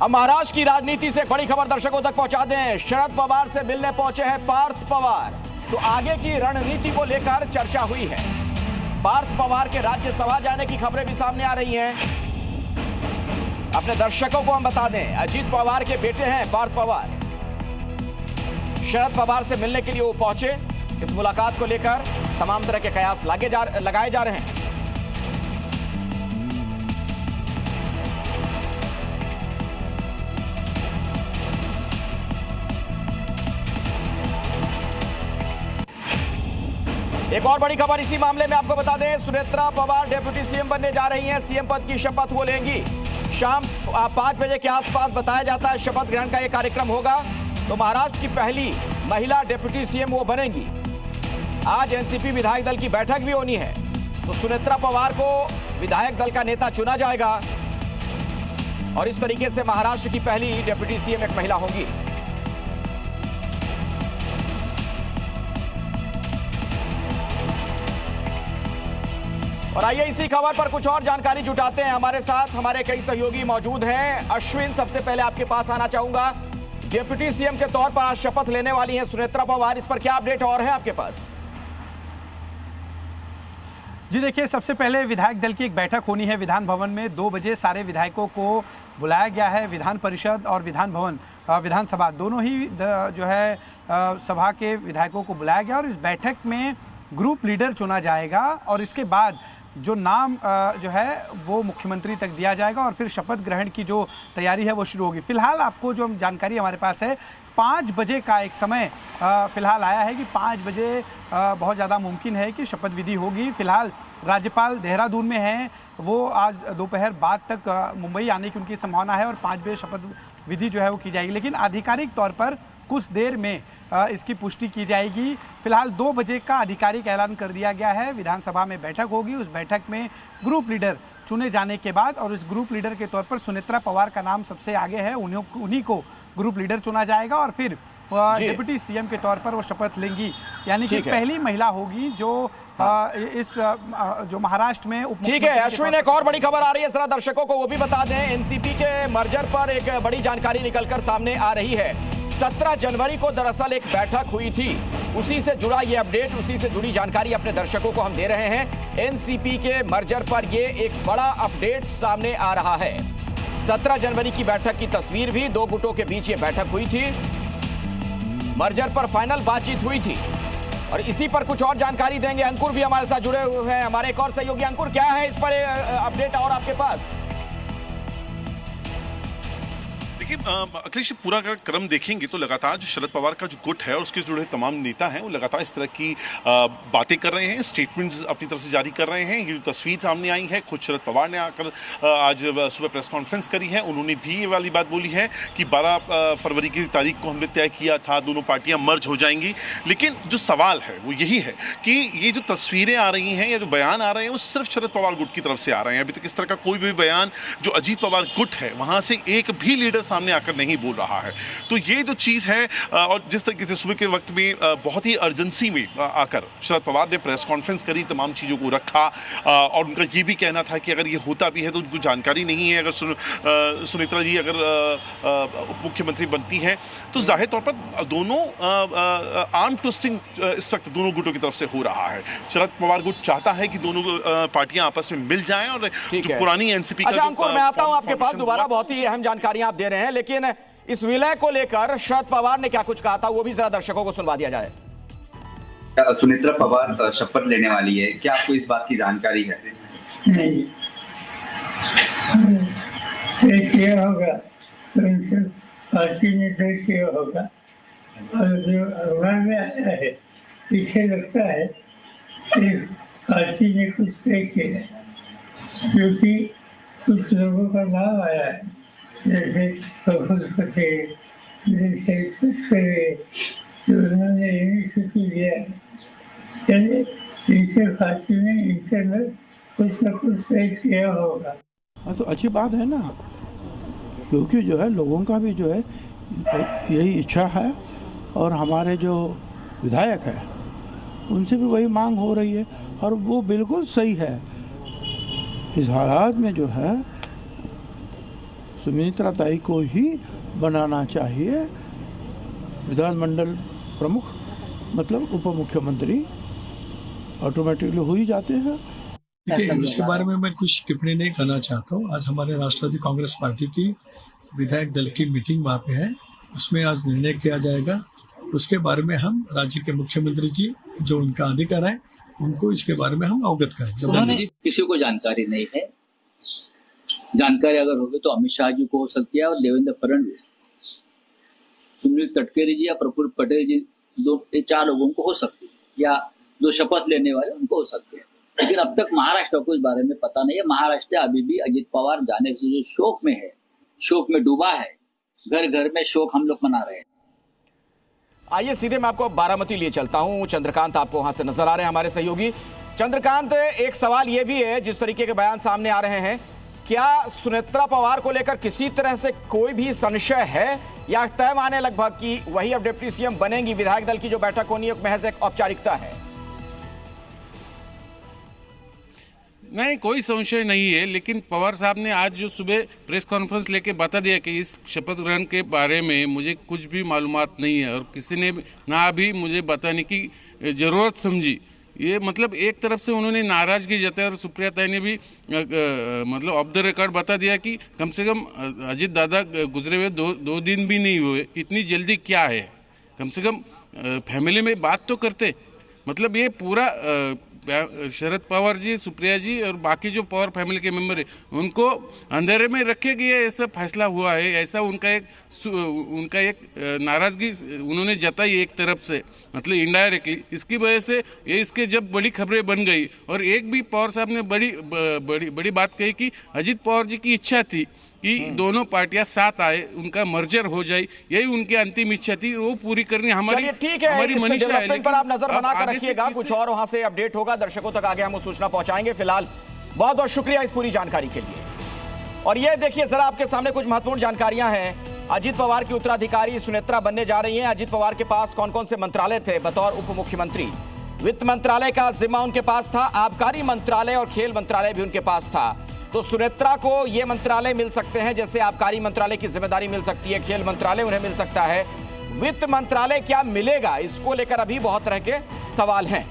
अब महाराष्ट्र की राजनीति से बड़ी खबर दर्शकों तक पहुंचा दें। शरद पवार से मिलने पहुंचे हैं पार्थ पवार। तो आगे की रणनीति को लेकर चर्चा हुई है। पार्थ पवार के राज्यसभा जाने की खबरें भी सामने आ रही हैं। अपने दर्शकों को हम बता दें, अजीत पवार के बेटे हैं पार्थ पवार। शरद पवार से मिलने के लिए वो पहुंचे। इस मुलाकात को लेकर तमाम तरह के कयास लगाए जा रहे हैं। एक और बड़ी खबर इसी मामले में आपको बता दें, सुनेत्रा पवार डिप्टी सीएम बनने जा रही हैं। सीएम पद की शपथ वो लेंगी। शाम 5 बजे के आसपास बताया जाता है शपथ ग्रहण का ये कार्यक्रम होगा। तो महाराष्ट्र की पहली महिला डिप्टी सीएम वो बनेंगी। आज एनसीपी विधायक दल की बैठक भी होनी है। तो सुनेत्रा पवार को विधायक दल का नेता चुना जाएगा और इस तरीके से महाराष्ट्र की पहली डिप्टी सीएम एक महिला होंगी। और आइए इसी खबर पर कुछ और जानकारी जुटाते हैं। हमारे साथ हमारे कई सहयोगी मौजूद हैं। अश्विन, सबसे पहले आपके पास आना चाहूंगा। डिप्टी सीएम के तौर पर आज शपथ लेने वाली हैं सुनेत्रा पवार। इस पर क्या अपडेट और है आपके पास? जी देखिए, सबसे पहले विधायक दल की एक बैठक होनी है विधान भवन में। 2 बजे सारे विधायकों को बुलाया गया है। विधान परिषद और विधान भवन विधानसभा दोनों ही जो है सभा के विधायकों को बुलाया गया और इस बैठक में ग्रुप लीडर चुना जाएगा और इसके बाद जो नाम जो है वो मुख्यमंत्री तक दिया जाएगा और फिर शपथ ग्रहण की जो तैयारी है वो शुरू होगी। फिलहाल आपको जो जानकारी हमारे पास है, 5 बजे का एक समय फिलहाल आया है कि 5 बजे बहुत ज़्यादा मुमकिन है कि शपथ विधि होगी। फिलहाल राज्यपाल देहरादून में हैं, वो आज दोपहर बाद तक मुंबई आने की उनकी संभावना है और 5 बजे शपथ विधि जो है वो की जाएगी। लेकिन आधिकारिक तौर पर कुछ देर में इसकी पुष्टि की जाएगी। फिलहाल 2 बजे का आधिकारिक ऐलान कर दिया गया है। विधानसभा में बैठक होगी। उस बैठक में ग्रुप लीडर चुने जाने के बाद और इस ग्रुप लीडर के तौर पर सुनेत्रा पवार का नाम सबसे आगे है। उन्हीं को ग्रुप लीडर चुना जाएगा और फिर डिप्टी सीएम के तौर पर वो शपथ लेंगी। यानी कि पहली महिला होगी जो इस जो महाराष्ट्र में ठीक है। अश्विन, एक और बड़ी खबर आ रही है, जरा दर्शकों को वो भी बता दें। एनसीपी के मर्जर पर एक बड़ी जानकारी निकलकर सामने आ रही है। 17 जनवरी को दरअसल एक बैठक हुई थी। उसी से जुड़ा ये अपडेट, उसी से जुड़ी जानकारी अपने दर्शकों को हम दे रहे हैं। एनसीपी के मर्जर पर ये एक बड़ा अपडेट सामने आ रहा है। 17 जनवरी की बैठक की तस्वीर भी, 2 गुटों के बीच ये बैठक हुई थी। मर्जर पर फाइनल बातचीत हुई थी और इसी पर कुछ और जानकारी देंगे। अंकुर भी हमारे साथ जुड़े हुए हैं, हमारे एक और सहयोगी। अंकुर, क्या है इस पर अपडेट और आपके पास? अखिलेश, पूरा अगर क्रम देखेंगे तो लगातार जो शरद पवार का जो गुट है और उसके जुड़े तमाम नेता हैं वो लगातार इस तरह की बातें कर रहे हैं, स्टेटमेंट्स अपनी तरफ से जारी कर रहे हैं। ये जो तस्वीर सामने आई है, खुद शरद पवार ने आकर आज सुबह प्रेस कॉन्फ्रेंस करी है। उन्होंने भी ये वाली बात बोली है कि 12 फरवरी की तारीख को हमने तय किया था, दोनों पार्टियां मर्ज हो जाएंगी। लेकिन जो सवाल है वो यही है कि ये जो तस्वीरें आ रही हैं या जो बयान आ रहे हैं वो सिर्फ शरद पवार गुट की तरफ से आ रहे हैं। अभी तक इस तरह का कोई भी बयान जो अजीत पवार गुट है वहां से एक भी लीडर सामने आकर नहीं बोल रहा है। तो ये जो चीज है, और जिस तरीके से सुबह के वक्त में बहुत ही अर्जेंसी में आकर शरद पवार ने प्रेस कॉन्फ्रेंस करी, तमाम चीजों को रखा और उनका ये भी कहना था कि अगर ये होता भी है तो उनको जानकारी नहीं है। अगर सुनेत्रा जी अगर उप मुख्यमंत्री बनती हैं तो जाहिर तौर पर दोनों आर्म ट्विस्टिंग इस वक्त दोनों गुटों की तरफ से हो रहा है। शरद पवार गुट चाहता है कि दोनों पार्टियां आपस में मिल जाएं और जो पुरानी एनसीपी का। अच्छा अंकुर, मैं आता हूं आपके पास दोबारा। बहुत ही अहम जानकारियां आप दे रहे हैं, लेकिन इस विलय को लेकर शरद पवार ने क्या कुछ कहा था वो भी जरा दर्शकों को सुनवा दिया जाए। सुनेत्रा पवार शपथ लेने वाली है, क्या आपको इस बात की जानकारी है? नहीं, किया होगा पार्टी ने तय किया होगा और जो अखबार में आया है पीछे लगता है कि पार्टी ने कुछ तय किया है, क्योंकि कुछ लोगों का नाम आया है, जैसे प्रफुल्ल पटेल, जैसे जो उन्होंने इनिशिएटिव लिया है। इनके पार्टी ने इंटरनल कुछ न कुछ तय किया होगा। हाँ, तो अच्छी बात है ना, क्योंकि जो है लोगों का भी जो है यही इच्छा है और हमारे जो विधायक है उनसे भी वही मांग हो रही है और वो बिल्कुल सही है। इस हालात में जो है सुमित्रा ताई को ही बनाना चाहिए विधानमंडल प्रमुख, मतलब उप मुख्यमंत्री ऑटोमेटिकली हो ही जाते हैं। देखिए, इसके बारे में मैं कुछ टिप्पणी नहीं करना चाहता हूँ। आज हमारे राष्ट्रवादी कांग्रेस पार्टी की विधायक दल की मीटिंग वहाँ पे है, उसमें आज निर्णय किया जाएगा। उसके बारे में हम राज्य के मुख्यमंत्री जी, जो उनका अधिकार है, उनको इसके बारे में हम अवगत करेंगे। किसी को जानकारी नहीं है। जानकारी अगर होगी तो अमित शाह जी को हो सकती है और देवेंद्र फडणवीस, सुनील तटकरे जी या प्रफुल्ल पटेल जी, दो 4 लोगों को हो सकती है, या जो शपथ लेने वाले उनको हो सकती है। लेकिन अब तक महाराष्ट्र को इस बारे में पता नहीं है। महाराष्ट्र अभी भी अजित पवार जाने से जो शोक में है, शोक में डूबा है। घर घर में शोक हम लोग मना रहे हैं। आइए सीधे मैं आपको बारामती लिए चलता हूं। चंद्रकांत आपको वहां से नजर आ रहे हैं, हमारे सहयोगी। चंद्रकांत, एक सवाल यह भी है, जिस तरीके के बयान सामने आ रहे हैं, क्या सुनेत्रा पवार को लेकर किसी तरह से कोई भी संशय है, या तय माने लगभग कि वही अब डिप्टी सीएम बनेंगी? विधायक दल की जो बैठक होनी है महज एक औपचारिकता है। नहीं, कोई संशय नहीं है, लेकिन पवार साहब ने आज जो सुबह प्रेस कॉन्फ्रेंस लेके बता दिया कि इस शपथ ग्रहण के बारे में मुझे कुछ भी मालूमात नहीं है और किसी ने ना अभी मुझे बताने की ज़रूरत समझी। ये मतलब एक तरफ से उन्होंने नाराज़गी जताई और सुप्रिया ताई ने भी मतलब ऑफ द रिकॉर्ड बता दिया कि कम से कम अजित दादा गुजरे हुए दो दिन भी नहीं हुए, इतनी जल्दी क्या है, कम से कम फैमिली में बात तो करते। मतलब ये पूरा शरद पवार जी, सुप्रिया जी और बाकी जो पवार फैमिली के मेंबर है उनको अंधेरे में रखे कि ऐसा फैसला हुआ है, ऐसा उनका एक नाराज़गी उन्होंने जताई एक तरफ से, मतलब इनडायरेक्टली। इसकी वजह से ये इसके जब बड़ी खबरें बन गई और एक भी पवार साहब ने बड़ी बात कही कि अजित पवार जी की इच्छा थी कि दोनों पार्टियां साथ आए, उनका मर्जर हो जाए, यही उनकी अंतिम इच्छा थी, वो पूरी करनी हमारी ठीक है। इस डेवलपमेंट पर आप नजर बनाकर रखिएगा, कुछ और वहां से अपडेट होगा दर्शकों तक आगे हम वो सूचना पहुंचाएंगे। फिलहाल बहुत बहुत शुक्रिया इस पूरी जानकारी के लिए। और ये देखिए जरा, आपके सामने कुछ महत्वपूर्ण जानकारियां हैं। अजित पवार की उत्तराधिकारी सुनेत्रा बनने जा रही हैं। अजित पवार के पास कौन कौन से मंत्रालय थे बतौर उप मुख्यमंत्री? वित्त मंत्रालय का जिम्मा उनके पास था, आबकारी मंत्रालय और खेल मंत्रालय भी उनके पास था। तो सुनेत्रा को ये मंत्रालय मिल सकते हैं, जैसे आबकारी मंत्रालय की जिम्मेदारी मिल सकती है, खेल मंत्रालय उन्हें मिल सकता है। वित्त मंत्रालय क्या मिलेगा, इसको लेकर अभी बहुत तरह के सवाल हैं।